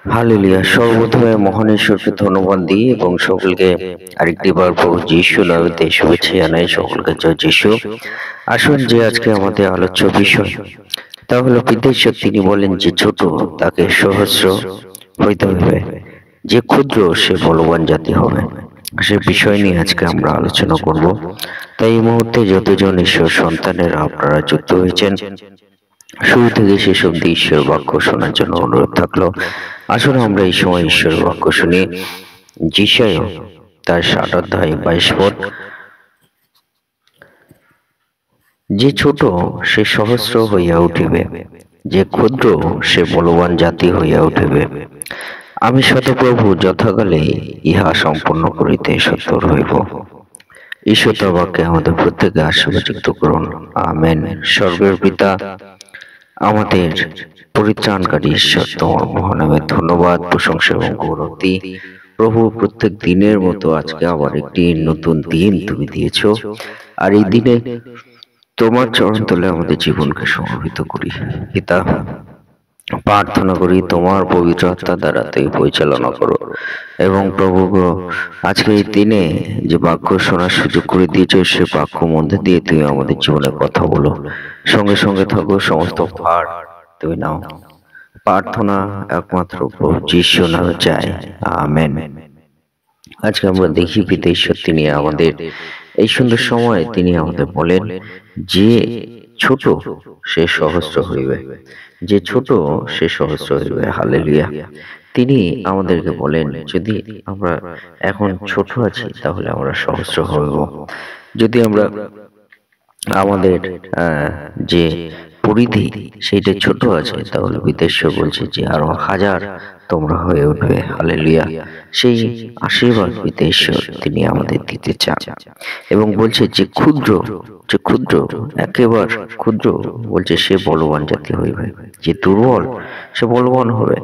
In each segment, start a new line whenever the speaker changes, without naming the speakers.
Hallelujah. সর্বপ্রথমে মহান ঈশ্বরকে ধন্যবাদ দিই এবং সকলকে আরেকটিবার প্রভু যীশু নামে শুভেচ্ছা জানাই সকলকে। জয় যীশু। আসুন যে আজকে আমাদের আলোচ্য বিষয় তা হলো বিদেশ্বর। তিনি বলেন যে ছোট তাকে সহস্র হইতে হইবে, যে ক্ষুদ্র সে বলবান জাতি হবে। সে বিষয় নিয়ে আজকে আমরা আলোচনা করব। তাই এই মুহূর্তে যতজন ঈশ্বর সন্তানেরা আপনারা যুক্ত হয়েছেন, শুরু থেকে শেষ অব্দি ঈশ্বর বাক্য শোনার জন্য অনুরোধ থাকলো। আসলে আমরা এই সময় ঈশ্বর বাক্য শুনি। যিশায় তার 7 অধ্যায় 22 পদ, যে ছোট সে সহস্র হইয়া উঠিবে, যে ক্ষুদ্র সে বলবান জাতি হইয়া উঠিবে। আমি শতপ্রভু যথাকালে ইহা সম্পন্ন করিতে সত্তর হইব। ঈশ্বর তার বাক্যে আমাদের প্রত্যেকে আশীর্বাদযুক্ত করুন। আমেন। স্বর্গের পিতা, আমাদের পরিত্রাণকারী ঈশ্বর, তোমার মহানামে ধন্যবাদ, প্রশংসা এবং গৌরব দিই। প্রভু, প্রত্যেক দিনের মতো আজকে আবার একটি নতুন দিন তুমি দিয়েছো, আর এই দিনে তোমার চরণতলে আমাদের জীবনকে সমর্পিত করি। পিতা, প্রার্থনা করি তোমার পবিত্র আত্মা দ্বারা তুমি পরিচালনা করো। এবং প্রভু গো, আজকে এই দিনে যে বাক্য শোনার সুযোগ করে দিয়েছো, সে বাক্য মধ্যে দিয়ে তুমি আমাদের জীবনে কথা বলো। সঙ্গে সঙ্গে থাকো, সমস্ত ভার তুমি নাও। প্রার্থনা একমাত্র প্রভু যীশু নামে চাই। আমেন। আজকে আমরা দেখি পিতা ঈশ্বর তিনি আমাদের এই সুন্দর সময় তিনি আমাদের বলেন যে ছোট সে সহস্র হইবে, যে ছোট সে সহস্র হইবে। হালেলুয়া। তিনি আমাদেরকে বলেন যদি আমরা এখন ছোট আছি তাহলে আমরা সহস্র হইব। যদি আমরা আমাদের যে পরিধি সেইটা ছোট আছে, তাহলে বিদেশ্য বলছে যে আরো 1000 তোমরা হয়ে উঠবে। হালেলুয়া। সেই আশীর্বাদ বিদেশ্বর তিনি আমাদের দিতে চান এবং বলছে যে ক্ষুদ্র, যে ক্ষুদ্র, একেবারে ক্ষুদ্র বলছে সে বলবান জাতি হইবে। যে দুর্বল সে বলবান হবে,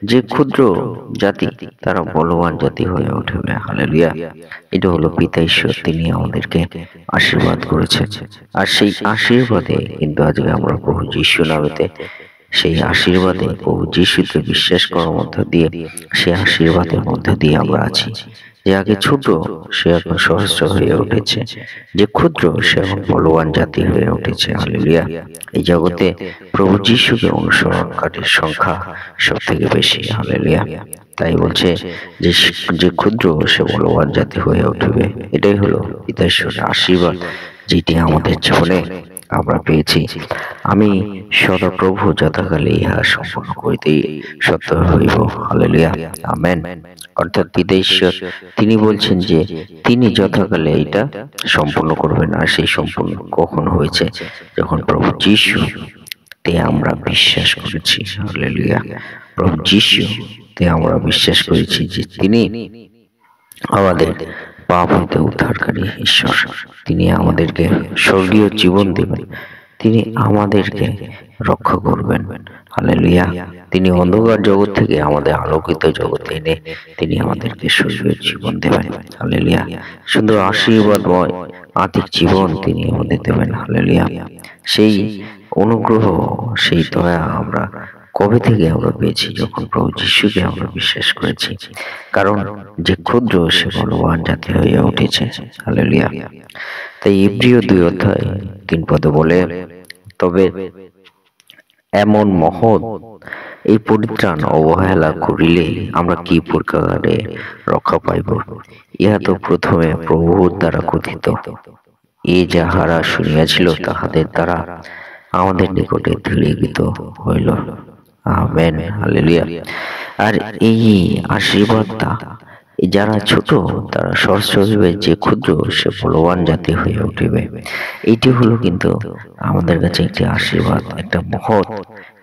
যে ক্ষুদ্র জাতি তারা বলবান জাতি হয়ে উঠবে। হালেলুয়া। এটা হলো পিতা ঈশ্বর তিনি আমাদেরকে আশীর্বাদ করেছেন, আর সেই আশীর্বাদে কিন্তু আজকে আমরা প্রভু যীশু নামেতে সেই আশীর্বাদে প্রভু যীশুকে বিশ্বাস করার মধ্য দিয়ে সেই আশীর্বাদের মধ্য দিয়ে আমরা আছি। যে আগে ছোট সে এখন সহস্র হয়ে উঠেছে, যে ক্ষুদ্র সে এখন বলবান জাতি হয়ে উঠেছে। হালেলুয়া। এই জগতে প্রভু যীশুকে অনুসরণকারীর সংখ্যা সব থেকে বেশি। হালেলুয়া। তাই বলছে যে যে ক্ষুদ্র সে বলবান জাতি হয়ে উঠবে। এটাই হলো পিতা ঈশ্বরের আশীর্বাদ যেটি আমাদের জীবনে আমরা পেয়েছি। আমি সদাপ্রভু যথাকালে ইহা সম্পূর্ণ করিতেই সত্য হইব। হালেলুয়া। আমেন। অর্থাৎ পিতা ঈশ্বর তিনি বলছেন যে তিনি যথাকালে এটা সম্পূর্ণ করবেন। আর সেই সম্পূর্ণ কখন হয়েছে? যখন প্রভু যীশু তে আমরা বিশ্বাস করেছি। হালেলুয়া। প্রভু যীশু তে আমরা বিশ্বাস করেছি যে তিনি আমাদের পাপ হইতে উদ্ধারকারী ঈশ্বর। তিনি আমাদেরকে স্বর্গীয় জীবন দেবেন, তিনি আমাদেরকে রক্ষা করবেন। হালেলুয়া। তিনি অন্ধকার জগৎ থেকে আমাদের আলোকিত জগতে এনে তিনি আমাদেরকে স্বর্গীয় জীবন দেবেন। হালেলুয়া। সুন্দর আশীর্বাদময় আত্মিক জীবন তিনি আমাদের দেবেন। হালেলুয়া। সেই অনুগ্রহ, সেই দয়া আমরা কবে থেকে আমরা পেয়েছি? যখন প্রভু যীশুকে আমরা বিশ্বাস করেছি। কারণ যে ক্ষুদ্র সে বলবান জাতি হয়ে উঠেছে। হালেলুয়া। তাই ইব্রিয় 2 অধ্যায় 3 পদে বলে, তবে এমন মহৎ এই পরিত্রাণ অবহেলা করিলে আমরা কি প্রকারে রক্ষা পাইব? ইহা তো প্রথমে প্রভুর দ্বারা কথিত, এ যাহারা শুনিয়াছিল তাহাদের দ্বারা আমাদের নিকটে দৃঢ়ীভূত হইল। আমেন। হালেলুয়া। আর এই আশীর্বাদটা যারা ছোট তারা সহস্র হইবে, যে ক্ষুদ্র সে বলবান জাতি হয়ে উঠিবে। এইটি হলো কিন্তু আমাদের কাছে একটি আশীর্বাদ, একটা মহৎ,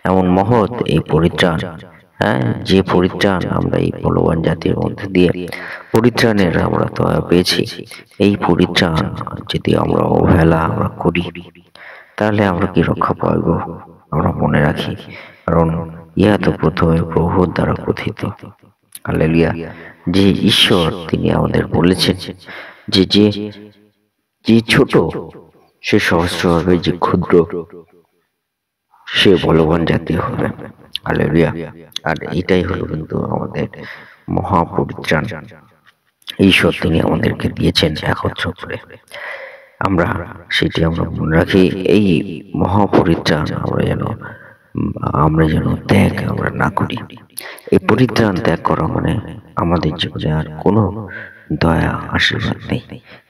এমন মহৎ এই পরিত্রাণ। যে পরিত্রাণ আমরা এই বলবান জাতির মধ্যে দিয়ে পরিত্রাণের আমরা তো পেয়েছি। এই পরিত্রাণ যদি আমরা অবহেলা আমরা করি তাহলে আমরা কি রক্ষা পাইব? আমরা মনে রাখি, কারণ ইহা তো প্রথমে প্রভুর দ্বারা কথিত। হালেলুয়া। যে ঈশ্বর তিনি আমাদের বলেছেন যে যে যে ছোট সে সহস্র হবে, যে ক্ষুদ্র সে বলবান জাতি হবে। হালেলুয়া। আর এটাই হলো কিন্তু আমাদের মহাপরিত্রাণ। ঈশ্বর তিনি আমাদেরকে দিয়েছেন একত্র করে। আমরা আমরা মনে রাখি, এই মহাপরিত্রাণ আমরা যেন ত্যাগ আমরা না করি। এই পরিত্রাণ ত্যাগ করা মানে আমাদের জীবনে আর কোনো দয়া আশীর্বাদ নেই।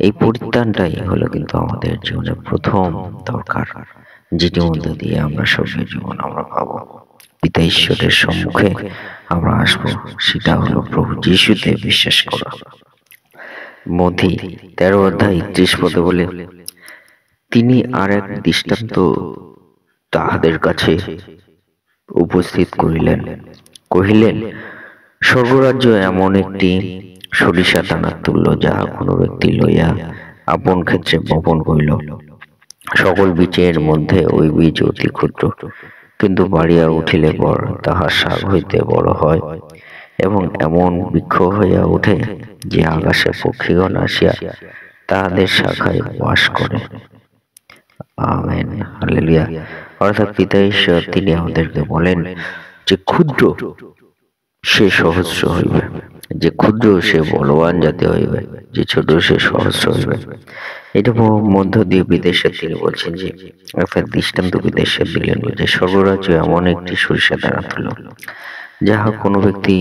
এই পরিত্রাণটাই হলো কিন্তু আমাদের জীবনে প্রথম দরকার, যেটির মধ্যে দিয়ে আমরা স্বর্গীয় জীবন আমরা পাবো, পিতা ঈশ্বরের সম্মুখে আমরা আসবো। সেটা হলো প্রভু যিশুতে বিশ্বাস করা। মথি 13:31 বলে, তিনি আর এক দৃষ্টান্ত তাহাদের কাছে উপস্থিত কহিলেন, স্বর্গরাজ্য এমন একটি সরিষা দানার তুল্য, যাহা কোনো ব্যক্তি লইয়া আপন ক্ষেত্রে বপন করিল। সকল বীজের মধ্যে ওই বীজ অতি ক্ষুদ্র, কিন্তু বাড়িয়া উঠিলে পর তাহা শাক হইতে বড় হয় এবং এমন বৃক্ষ হইয়া ওঠে যে আকাশে পক্ষীগণ আসিয়া তাহাদের শাখায় বাস করে। Amen, hallelujah. অর্থাৎ পিতা ঈশ্বর তিনি আমাদেরকে বলেন যে ক্ষুদ্র সে সহস্র হইবে, যে ক্ষুদ্র সে বলবান জাতি হইবে, যে ছোট সে সহস্র হইবে। এটা মধ্য দিয়ে বিদেশে তিনি বলছেন যে অর্থাৎ দৃষ্টান্ত বিদেশে দিলেন যে স্বর্গরাজ্য এমন একটি সরিষা দানা তুল্য, যাহা কোনো ব্যক্তি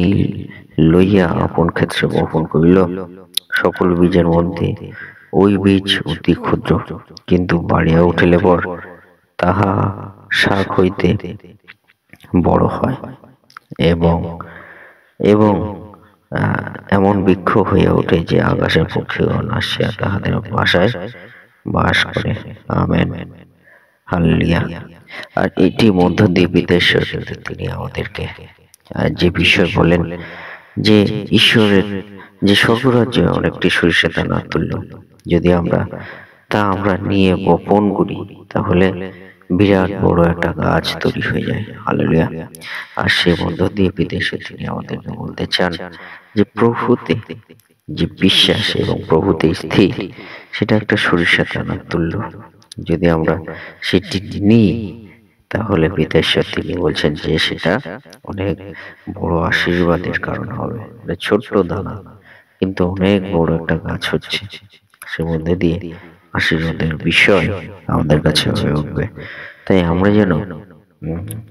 লইয়া আপন ক্ষেত্রে বপন করিল। সকল বীজের মধ্যে ওই বীজ অতি ক্ষুদ্র, কিন্তু বাড়িয়া উঠিলে পর তাহা শাক হইতে বড় হয় এবং এবং এমন বৃক্ষ হইয়া ওঠে যে আকাশের পক্ষীগণ আসিয়া তাহাদের বাসায় বাস করে। Amen, hallelujah. আর এটি মধ্য দিয়ে বিদেশ্বর কিন্তু তিনি আমাদেরকে যে বিষয় বলেন যে ঈশ্বরের যে স্বর্গরাজ্য অনেকটি সরিষা দানা তুল্য, যদি আমরা নিয়ে বপন করি তাহলে বিরাট বড় একটা গাছ তৈরি হয়ে যায়। হালেলুয়া। আর সে মধ্য দিয়ে বিদেশে তিনি আমাদেরকে বলতে চান যে প্রভুতে যে বিশ্বাস এবং প্রভুতে স্থির, সেটা একটা সরিষা দানার তুল্য। যদি আমরা সেটি নিই তাহলে পিতা ঈশ্বর তিনি বলছেন যে সেটা অনেক বড় আশীর্বাদের কারণ হবে। ছোট্ট দানা কিন্তু অনেক বড় একটা গাছ হচ্ছে, সে মধ্যে দিয়ে আশীর্বাদের বিষয় আমাদের কাছে হয়ে উঠবে। তাই আমরা যেন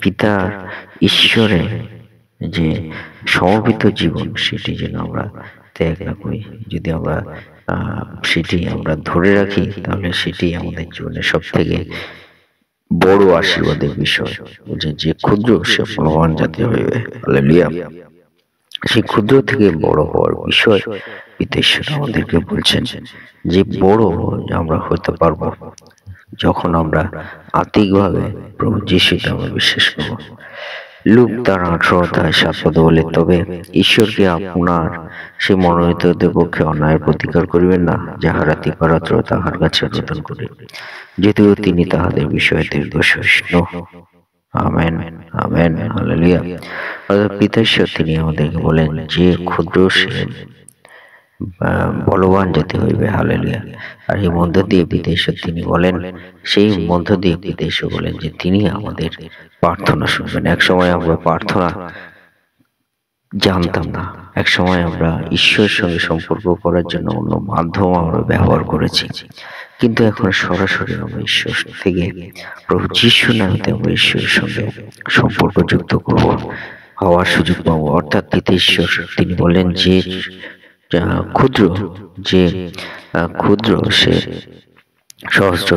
পিতা ঈশ্বরের যে সমর্পিত জীবন সেটি যেন আমরা ত্যাগ না করি। যদি আমরা সেটি আমরা ধরে রাখি তাহলে সেটি আমাদের জীবনের সব থেকে বড় আশীর্বাদের বিষয়, যে ক্ষুদ্র সে বলবান জাতি হইবে। হালেলুয়া। সেই ক্ষুদ্র থেকে বড় হওয়ার বিষয় পিতা ঈশ্বর আমাদেরকে বলছেন যে বড় আমরা হতে পারবো যখন আমরা আত্মিকভাবে প্রভু যিশুতে আমরা বিশ্বাস করব। লুক তার 18:7 বলে, তবে ঈশ্বরকে আপনার সে মনোনীতদের পক্ষে অন্যায়ের প্রতিকার করিবেন না, যাহারা দিবারাত্র তাহার কাছে রোদন করে, যদিও তিনি তাহাদের বিষয়ে দীর্ঘসহিষ্ণু। Amen, amen, hallelujah. অর্থাৎ পিতা ঈশ্বর তিনি আমাদেরকে বলেন যে ক্ষুদ্র সে বলবান জাতি হইবে। হালেলুয়া। আর এই মধ্য দিয়ে পিতা ঈশ্বর তিনি বলেন, সেই মধ্য দিয়ে পিতা ঈশ্বর বলেন যে তিনি আমাদের প্রার্থনা শুনবেন। এক সময় আমরা প্রার্থনা জানতাম না, এক সময় আমরা ঈশ্বরের সঙ্গে সম্পর্ক করার জন্য অন্য মাধ্যম আমরা ব্যবহার করেছি, কিন্তু এখন সরাসরি আমরা ঈশ্বর থেকে প্রভু যিশু নামে আমরা ঈশ্বরের সঙ্গে সম্পর্ক যুক্ত করব, হওয়ার সুযোগ পাবো। অর্থাৎ পিতা ঈশ্বর তিনি বলেন যে ক্ষুদ্র সে সহস্র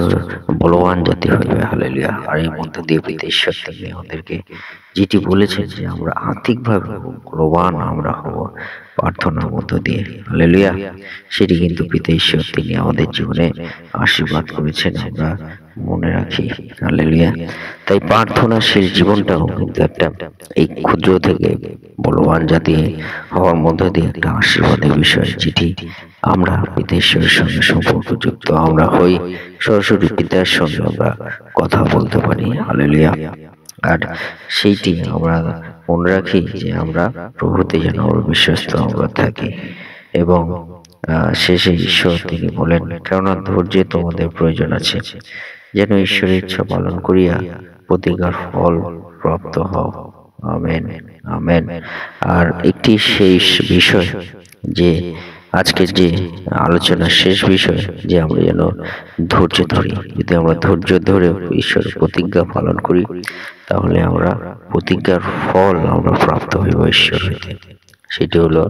বলবান জাতি হইবে। হালেলুয়া। আর এই মধ্য দিয়ে পিতা ঈশ্বর তিনি আমাদেরকে যেটি বলেছেন যে আমরা আর্থিকভাবে বলবান আমরা হব প্রার্থনার মধ্য দিয়ে। হালেলুয়া। সেটি কিন্তু পিতা ঈশ্বর তিনি আমাদের জীবনে আশীর্বাদ করেছেন, আমরা মনে রাখি। হালেলুয়া। তাই প্রার্থনাশীল জীবনটাও কিন্তু একটা এই ক্ষুদ্র থেকে বলবান জাতি হওয়ার মধ্য দিয়ে একটা আশীর্বাদের বিষয়, যেটি আমরা পিতা ঈশ্বরের সঙ্গে সম্পর্কযুক্ত আমরা হই, সরাসরি পিতার সঙ্গে আমরা কথা বলতে পারি। হালেলুয়া। আর সেইটি আমরা মনে রাখি যে আমরা প্রভুতে যেন বিশ্বস্ত আমরা থাকি। এবং শেষে ঈশ্বর তিনি বলেন, কেননা ধৈর্যে তোমাদের প্রয়োজন আছে, যেন ঈশ্বরের ইচ্ছা পালন করিয়া প্রতিজ্ঞার ফল প্রাপ্ত হও। Amen, amen. আর একটি শেষ বিষয়, যে আজকের যে আলোচনার শেষ বিষয়, যে আমরা যেন ধৈর্য ধরি। যদি আমরা ধৈর্য ধরে ঈশ্বরের প্রতিজ্ঞা পালন করি, তাহলে আমরা প্রতিজ্ঞার ফল আমরা প্রাপ্ত হইব ঈশ্বর হইতে। সেটি হলো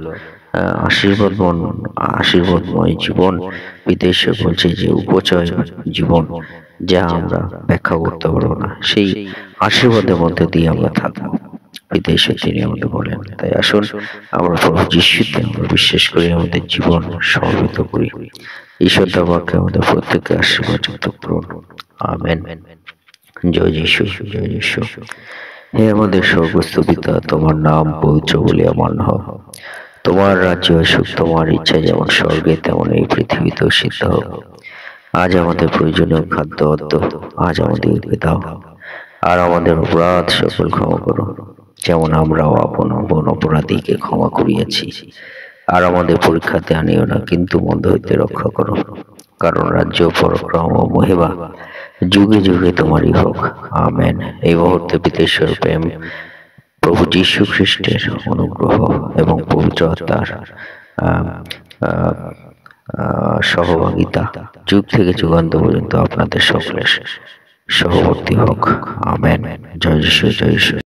আশীর্বাদময় জীবন। বিদেশে বলছে যে উপচয় জীবন, যা আমরা ব্যাখ্যা করতে পারবো না, সেই আশীর্বাদের মধ্যে দিয়ে আমরা থাকবো। বিদেশে তিনি আমাদের বলেন। তাই আসুন আমরা প্রভু যিশুতে আমরা বিশ্বাস করি, আমাদের জীবন সমর্পিত করি। ঈশ্বর বাক্যে আমাদের প্রত্যেককে আশীর্বাদ যুক্ত করুন। আমেন। জয় যিশু, জয় যিশু। হে আমাদের স্বর্গস্থ পিতা, তোমার নাম পবিত্র বলিয়া মান্য হোক। তোমার রাজ্য আসুক, তোমার ইচ্ছা যেমন স্বর্গে তেমন এই পৃথিবীতেও সিদ্ধ হোক। আজ আমাদের প্রয়োজনীয় খাদ্য আজ আমাদেরকে দাও, আর আমাদের অপরাধ সকল ক্ষমা করো, যেমন আমরাও আপন অপরাধীকে ক্ষমা করিয়াছি। আর আমাদের পরীক্ষাতে আনিও না, কিন্তু মন্দ হইতে রক্ষা করো, কারণ রাজ্য, পরাক্রম ও মহিমা যুগে যুগে তোমারই হোক। আমেন। এই মুহূর্তে পিতার প্রেম, প্রভু যীশু খ্রিস্টের অনুগ্রহ এবং পবিত্র আত্মার সহভাগিতা যুগ থেকে যুগান্ত পর্যন্ত আপনাদের সকলের সহবর্তী হোক। আমেন। জয় যীশু, জয় যীশু।